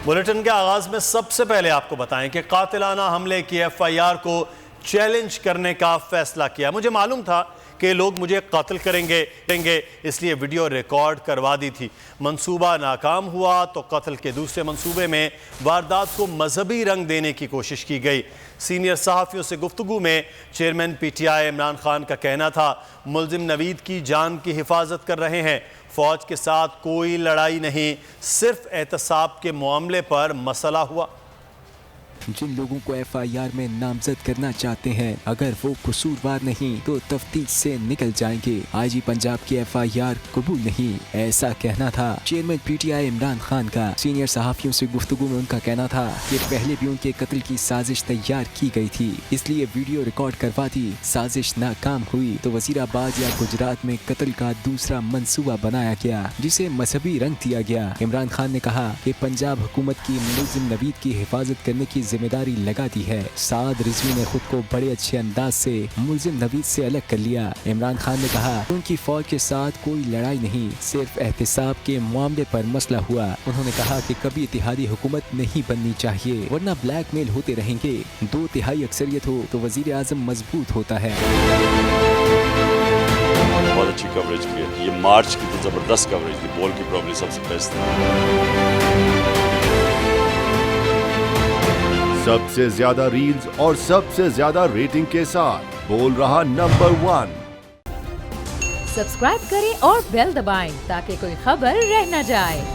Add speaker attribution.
Speaker 1: Bulletin के आगाज में सबसे पहले आपको बताएं कि कातिलाना हमले की एफआईआर को चैलेंज करने का फैसला किया। मुझे मालूम था कि लोग मुझे कत्ल करेंगे, इसलिए वीडियो रिकॉर्ड करवा दी थी। मंसूबा नाकाम हुआ तो कत्ल के दूसरे मंसूबे में वारदात को मजहबी रंग देने की कोशिश की गई। सीनियर सहाफ़ियों से गुफ्तगू में चेयरमैन पीटीआई इमरान खान का कहना था, मुल्जिम नवीद की जान की हिफाजत कर रहे हैं, फौज के साथ कोई लड़ाई नहीं, सिर्फ एहतसाब के मामले पर मसला हुआ।
Speaker 2: जिन लोगों को एफआईआर में नामजद करना चाहते हैं, अगर वो कसूरवार नहीं तो तफ्तीश से निकल जाएंगे। आईजी पंजाब की एफआईआर कबूल नहीं, ऐसा कहना था चेयरमैन पीटीआई इमरान खान का। सीनियर सहाफियों से गुफ्तगू में उनका कहना था कि पहले भी उनके कत्ल की साजिश तैयार की गई थी, इसलिए वीडियो रिकॉर्ड करवा दी। साजिश नाकाम हुई तो वजीराबाद या गुजरात में कत्ल का दूसरा मंसूबा बनाया गया, जिसे मजहबी रंग दिया गया। इमरान खान ने कहा कि पंजाब हुकूमत की मुल्जिम नवीद की हिफाजत करने की जिम्मेदारी लगा दी है। साद रिजवी ने खुद को बड़े अच्छे अंदाज से मुल्जिम नवीद से अलग कर लिया। इमरान खान ने कहा उनकी फौज के साथ कोई लड़ाई नहीं, सिर्फ एहतिसाब के मामले पर मसला हुआ। उन्होंने कहा कि कभी इत्तेहादी हुकूमत नहीं बननी चाहिए, वरना ब्लैकमेल होते रहेंगे। 2/3 अक्सरियत हो तो वजीर आजम मजबूत होता है।
Speaker 3: बहुत अच्छी कवरेज की है, ये मार्च की तो जबरदस्त कवरेज थी, बॉल की प्रॉब्लम सबसे बेस्ट थी।
Speaker 4: सबसे ज्यादा रील्स और सबसे ज्यादा रेटिंग के साथ बोल रहा नंबर 1।
Speaker 5: सब्सक्राइब करें और बेल दबाएं ताकि कोई खबर रह न जाए।